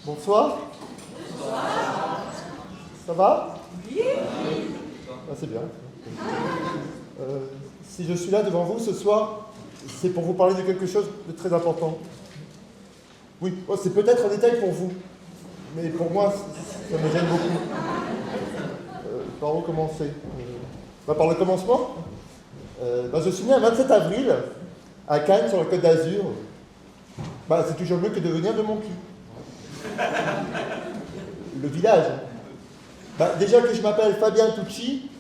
Bonsoir. Ça va? Oui. Ah, c'est bien. Si je suis là devant vous ce soir, c'est pour vous parler de quelque chose de très important. Oui, oh, c'est peut-être un détail pour vous, mais pour moi, ça me gêne beaucoup. Par où commencer? Par le commencement. Je suis né un 27 avril à Cannes, sur la Côte d'Azur. C'est toujours mieux que de venir de mon cul. Le village. Déjà que je m'appelle Fabien Tucci,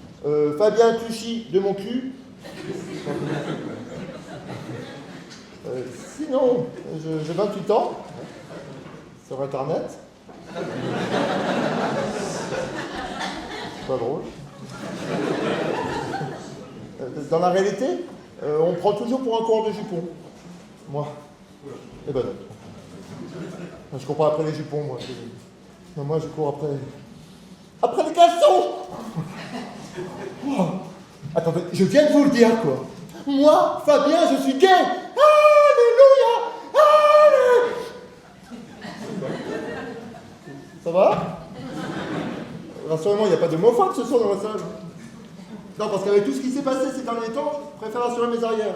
Fabien Tucci de mon cul. Sinon, j'ai 28 ans sur Internet. C'est pas drôle. Dans la réalité, on me prend toujours pour un coureur de jupons. Moi. Eh ben non. Je cours pas après les jupons, moi. Non, moi, je cours après les caleçons. Oh. Attendez, je viens de vous le dire, quoi. Moi, Fabien, je suis gay. Alléluia. Ça va? Rassurez-moi, il n'y a pas de homophobe ce soir dans la salle. Non, parce qu'avec tout ce qui s'est passé ces derniers temps, je préfère assurer mes arrières.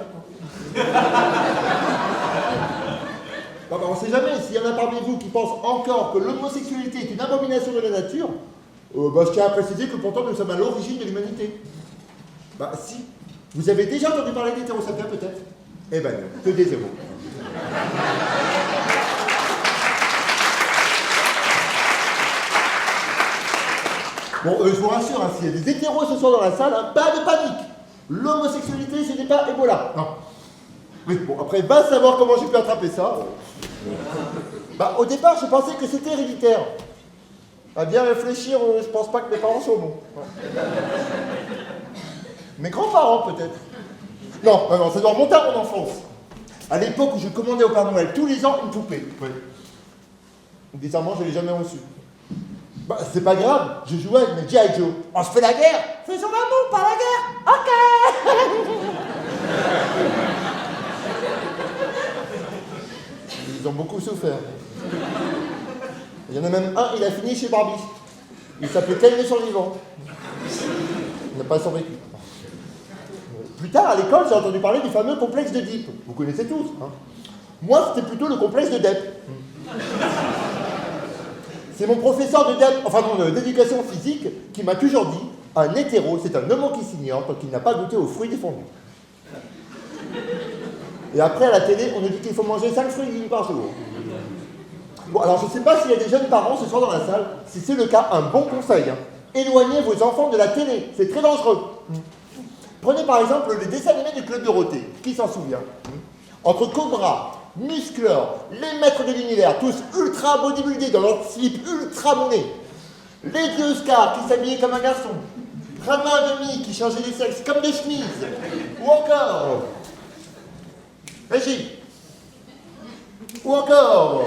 On ne sait jamais, s'il y en a parmi vous qui pensent encore que l'homosexualité est une abomination de la nature, je tiens à préciser que pourtant nous sommes à l'origine de l'humanité. Si. Vous avez déjà entendu parler d'hétérosapiens peut-être? Eh ben non, que des héros. Je vous rassure, s'il y a des hétéros ce soir dans la salle, pas de panique. L'homosexualité, ce n'est pas Ebola. Non. Oui, après, va savoir comment j'ai pu attraper ça. Au départ, je pensais que c'était héréditaire. À bien réfléchir, je pense pas que mes parents sont bons. Mes grands-parents, peut-être. Non, ça doit remonter à mon enfance. À l'époque où je commandais au Père Noël tous les ans une poupée. Oui. Bizarrement, je ne l'ai jamais reçue. C'est pas grave, je jouais avec mes G.I. Joe. On se fait la guerre. Faisons l'amour, pas la guerre. Ok. Ils ont beaucoup souffert. Il y en a même un, il a fini chez Barbie. Il s'appelait Ken le survivant. Il n'a pas survécu. Plus tard, à l'école, j'ai entendu parler du fameux complexe d'Oedipe. Vous connaissez tous, hein. Moi, c'était plutôt le complexe de Depp. C'est mon professeur d'éducation physique qui m'a toujours dit « Un hétéro, c'est un homo qui s'ignore tant qu'il n'a pas goûté aux fruits défendus. » Et après, à la télé, on nous dit qu'il faut manger 5 fruits et légumes par jour. Alors je ne sais pas s'il y a des jeunes parents ce soir dans la salle. Si c'est le cas, un bon conseil. Éloignez vos enfants de la télé, c'est très dangereux. Prenez par exemple les dessins animés du Club Dorothée. Qui s'en souvient? Entre Cobra, Musclor, les maîtres de l'univers, tous ultra bodybuildés dans leur slip ultra monné. Lady Oscar qui s'habillait comme un garçon. Ranma Demi qui changeait les sexes comme des chemises. Ou encore... Régie. Ou encore...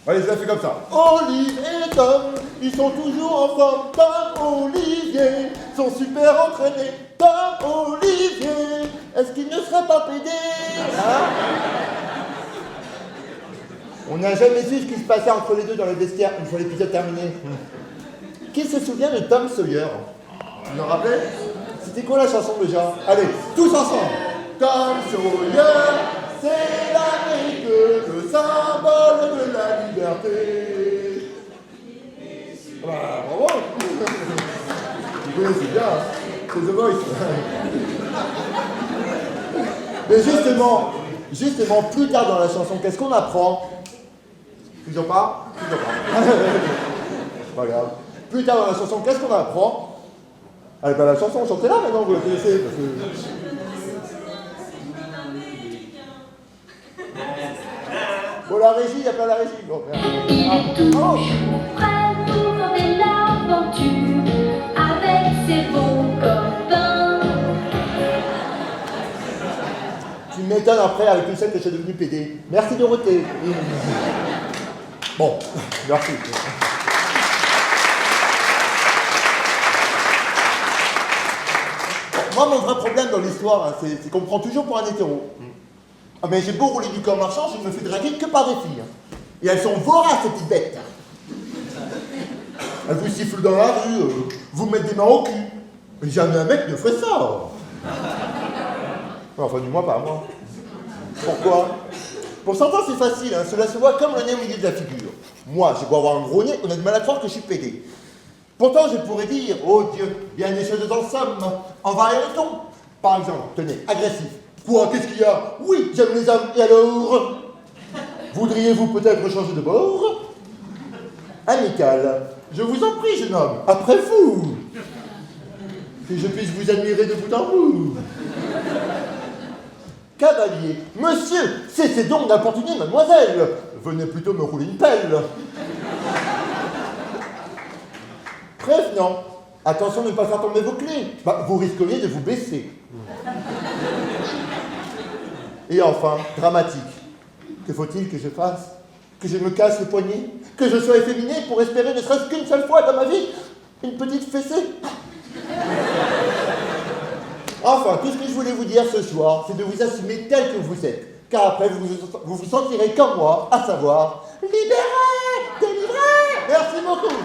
Allez, ça fait comme ça. Olive et Tom, ils sont toujours en forme. Tom, Olivier, sont super entraînés. Tom, Olivier, est-ce qu'il ne serait pas pédé? On n'a jamais su ce qui se passait entre les deux dans le vestiaire une fois l'épisode terminé. Qui se souvient de Tom Sawyer? Vous vous en rappelez? C'était quoi la chanson déjà? Allez, tous ensemble. Tom Sawyer, c'est l'Amérique, le symbole de la liberté. Bravo. Vous connaissez bien, c'est The Voice. Mais justement, plus tard dans la chanson, qu'est-ce qu'on apprend? Toujours pas? Toujours pas. Pas grave. Plus tard dans la chanson, qu'est-ce qu'on apprend? La chanson, chantez-la maintenant, vous la connaissez. Parce que... la régie, il n'y a pas la régie. Il est toujours prêt pour tenter l'aventure avec ses bons copains. Tu m'étonnes après avec tout ça que je suis devenu pédé. Merci Dorothée. Bon, merci. Moi, mon vrai problème dans l'histoire, c'est qu'on me prend toujours pour un hétéro. Mais j'ai beau rouler du corps marchand, je ne me fais draguer que par des filles. Et elles sont voraces, ces petites bêtes. Elles vous sifflent dans la rue, vous mettent des mains au cul. Mais jamais un mec ne ferait ça. Enfin, du moins pas moi. Pourquoi? Pour certains, c'est facile, hein. Cela se voit comme le nez au milieu de la figure. Moi, j'ai beau avoir un gros nez, on a du mal à croire que je suis pédé. Pourtant, je pourrais dire, oh Dieu, bien des choses en somme, en va et retourne. Par exemple, tenez, agressif. Quoi, qu'est-ce qu'il y a? Oui, j'aime les hommes, et alors? Voudriez-vous peut-être changer de bord? Amical, je vous en prie, jeune homme, après vous. Que je puisse vous admirer de bout en bout. Cavalier, monsieur, cessez donc d'importuner mademoiselle. Venez plutôt me rouler une pelle. Prévenant, attention de ne pas faire tomber vos clés. Bah, vous risqueriez de vous baisser. Et enfin, dramatique. Que faut-il que je fasse? Que je me casse le poignet? Que je sois efféminé pour espérer ne serait-ce qu'une seule fois dans ma vie une petite fessée? Enfin, tout ce que je voulais vous dire ce soir, c'est de vous assumer tel que vous êtes. Car après, vous vous sentirez comme moi, à savoir libéré, délivré. Merci beaucoup.